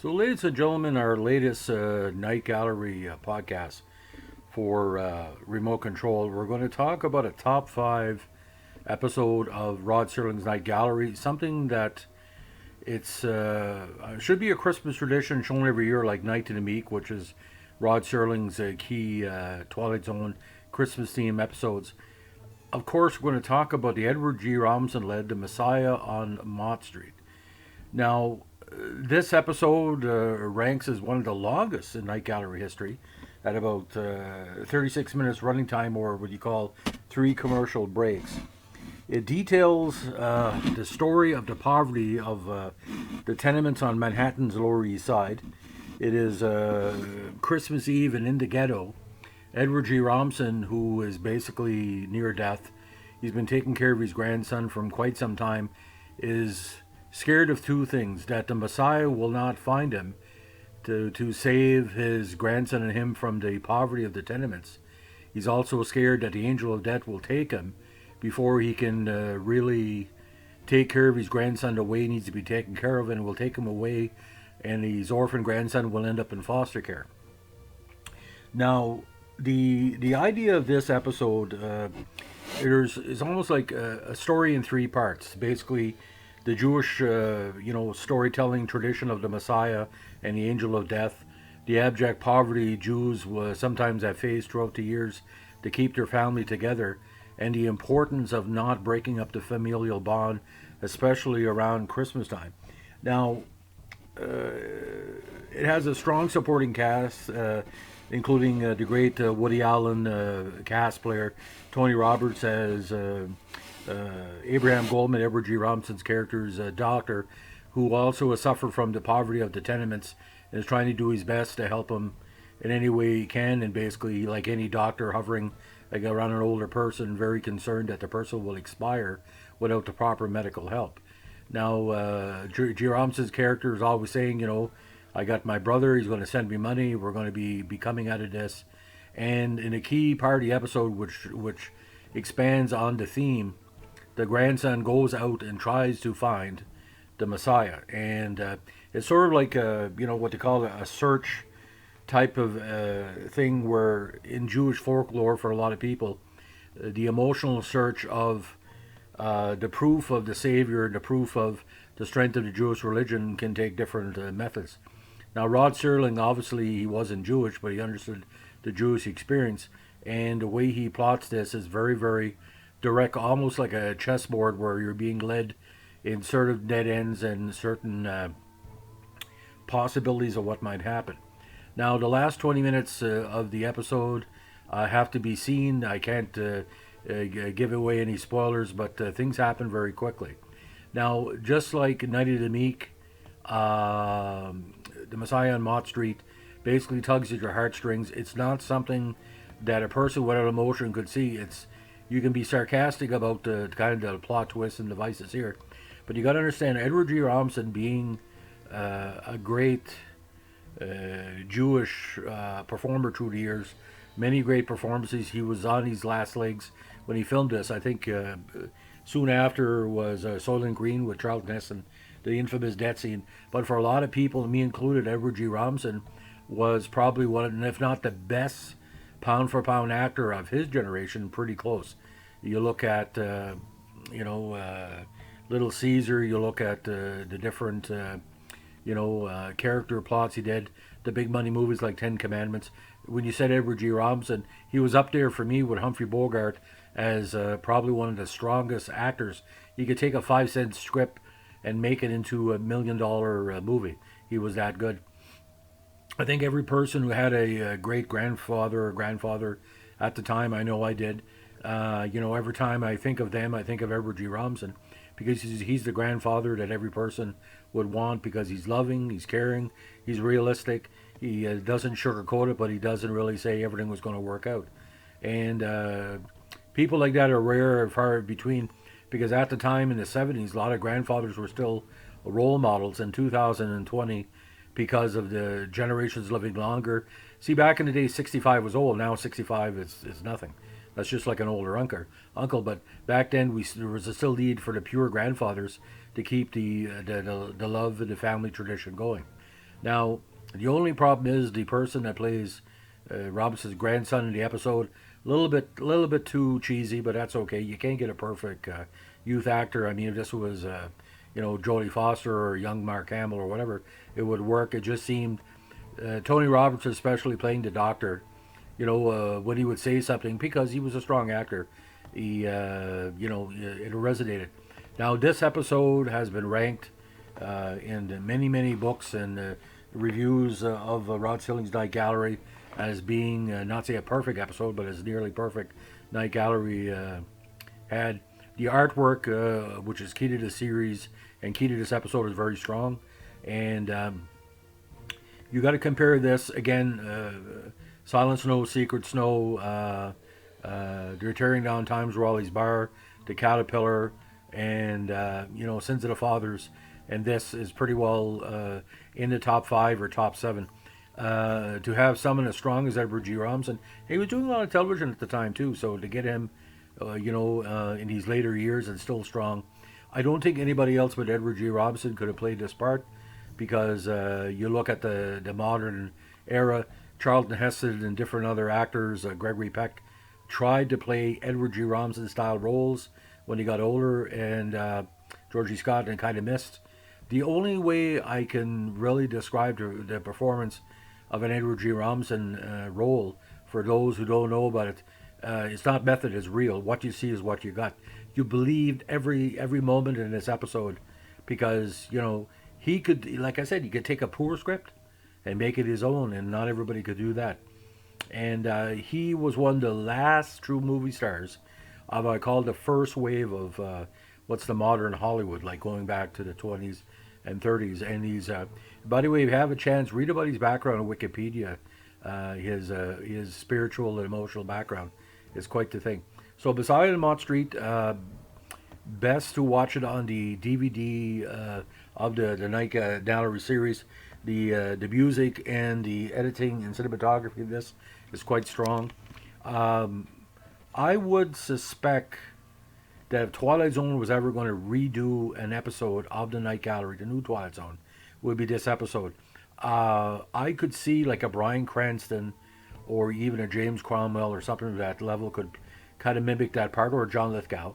So, ladies and gentlemen, our latest Night Gallery podcast for remote control, we're going to talk about a top five episode of Rod Serling's Night Gallery. Something that it's should be a Christmas tradition shown every year, like Night to the Meek, which is Rod Serling's key Twilight Zone Christmas theme episodes. Of course, we're going to talk about the Edward G. Robinson led The Messiah on Mott Street. Now, this episode ranks as one of the longest in Night Gallery history, at about 36 minutes running time, or what you call three commercial breaks. It details the story of the poverty of the tenements on Manhattan's Lower East Side. It is Christmas Eve and in the ghetto. Edward G. Robinson, who is basically near death, he's been taking care of his grandson from quite some time, is scared of two things: that the Messiah will not find him to save his grandson and him from the poverty of the tenements. He's also scared that the angel of death will take him before he can really take care of his grandson the way he needs to be taken care of, and will take him away, and his orphan grandson will end up in foster care. Now, the idea of this episode is almost like a story in three parts. Basically, the Jewish, storytelling tradition of the Messiah and the angel of death, the abject poverty Jews sometimes have faced throughout the years to keep their family together, and the importance of not breaking up the familial bond, especially around Christmas time. Now, it has a strong supporting cast, including the great Woody Allen cast player, Tony Roberts as Abraham Goldman, Edward G. Robinson's character's doctor, who also has suffered from the poverty of the tenements and is trying to do his best to help him in any way he can. And basically, like any doctor hovering like around an older person, very concerned that the person will expire without the proper medical help. Now, G. Robinson's character is always saying, I got my brother, he's going to send me money, we're going to be coming out of this. And in a key part of the episode, which expands on the theme, the grandson goes out and tries to find the Messiah. And it's sort of like what they call a search type of thing, where in Jewish folklore, for a lot of people, the emotional search of the proof of the Savior, the proof of the strength of the Jewish religion, can take different methods. Now, Rod Serling, obviously, he wasn't Jewish, but he understood the Jewish experience, and the way he plots this is very, very direct, almost like a chessboard where you're being led in sort of dead ends and certain possibilities of what might happen. Now, the last 20 minutes of the episode have to be seen. I can't give away any spoilers, but things happen very quickly. Now, just like Night of the Meek, the Messiah on Mott Street basically tugs at your heartstrings. It's not something that a person without emotion could see. You can be sarcastic about the kind of the plot twists and devices here, but you got to understand, Edward G. Robinson, being a great Jewish performer through the years, many great performances. He was on his last legs when he filmed this. I think soon after was Soylent Green with Charlton Heston, the infamous death scene. But for a lot of people, me included, Edward G. Robinson was probably one, if not the best pound for pound actor of his generation, pretty close. You look at, Little Caesar, you look at the different, character plots he did, the big money movies like Ten Commandments. When you said Edward G. Robinson, he was up there for me with Humphrey Bogart as probably one of the strongest actors. You could take a 5-cent script and make it into $1 million movie. He was that good. I think every person who had a great grandfather or grandfather at the time, I know I did, every time I think of them, I think of Edward G. Robinson, because he's the grandfather that every person would want, because he's loving, he's caring, he's realistic, he doesn't sugarcoat it, but he doesn't really say everything was going to work out. And people like that are rare and far between, because at the time in the 70s, a lot of grandfathers were still role models. In 2020, because of the generations living longer. See, back in the day, 65 was old. Now 65 is nothing. That's just like an older uncle. But back then, there was a still need for the pure grandfathers to keep the love of the family tradition going. Now, the only problem is the person that plays Robinson's grandson in the episode. A little bit too cheesy, but that's okay. You can't get a perfect youth actor. I mean, if this was, Jodie Foster or young Mark Hamill or whatever, it would work. It just seemed Tony Roberts, especially playing the doctor, when he would say something, because he was a strong actor, it resonated. Now, this episode has been ranked in many, many books and reviews of Rod Serling's Night Gallery as being, not say a perfect episode, but as nearly perfect Night Gallery had. The artwork, which is key to the series and key to this episode, is very strong. And you got to compare this again. Silent Snow, Secret Snow, they're tearing down Times Raleigh's Bar, The Caterpillar, and Sins of the Fathers. And this is pretty well in the top 5 or top 7. To have someone as strong as Edward G. Robinson, he was doing a lot of television at the time too. So to get him, in these later years and still strong, I don't think anybody else but Edward G. Robinson could have played this part, because you look at the modern era, Charlton Heston and different other actors, Gregory Peck, tried to play Edward G. Robinson style roles when he got older, and Georgie Scott, and kind of missed. The only way I can really describe the performance of an Edward G. Robinson role, for those who don't know about it, it's not method, it's real. What you see is what you got. You believed every moment in this episode, because he could, like I said, he could take a poor script and make it his own, and not everybody could do that. And he was one of the last true movie stars of, I call, the first wave of what's the modern Hollywood, like going back to the 20s and 30s. And he's, by the way, if you have a chance, read about his background on Wikipedia. His spiritual and emotional background is quite the thing. So beside Mott Street, best to watch it on the DVD of the Night Gallery series. The music and the editing and cinematography of this is quite strong. I would suspect that if Twilight Zone was ever going to redo an episode of the Night Gallery, the new Twilight Zone would be this episode. I could see like a Bryan Cranston or even a James Cromwell or something of that level could kind of mimic that part, or John Lithgow.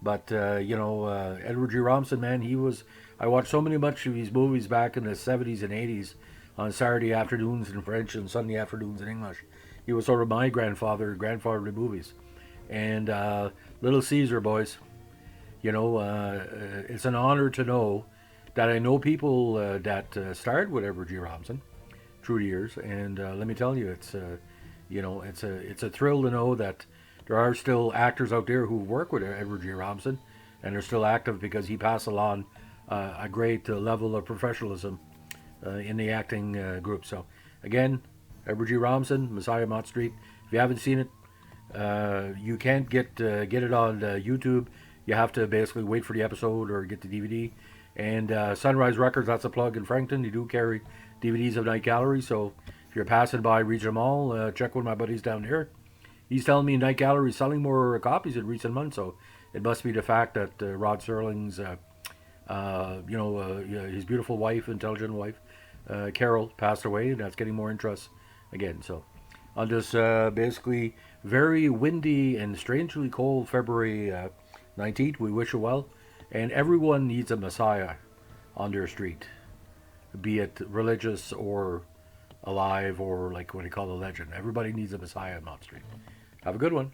But Edward G. Robinson, man, he was. I watched so much of his movies back in the 70s and 80s on Saturday afternoons in French and Sunday afternoons in English. He was sort of my grandfather of the movies. And Little Caesar, boys. It's an honor to know that I know people that starred with Edward G. Robinson through the years, and let me tell you, it's a thrill to know that there are still actors out there who work with Edward G. Robinson, and they're still active, because he passed along a great level of professionalism in the acting group. So, again, Edward G. Robinson, Messiah Mott Street. If you haven't seen it, you can't get it on YouTube. You have to basically wait for the episode or get the DVD. And Sunrise Records, that's a plug in Frankton. They do carry DVDs of Night Gallery. So if you're passing by Regent Mall, check one of my buddies down here. He's telling me Night Gallery is selling more copies in recent months. So it must be the fact that Rod Serling's, his beautiful wife, intelligent wife, Carol, passed away, and that's getting more interest again. So on this basically very windy and strangely cold February 19th, we wish you well. And everyone needs a Messiah on their street, be it religious or alive or like what they call a legend. Everybody needs a Messiah on Mott Street. Have a good one.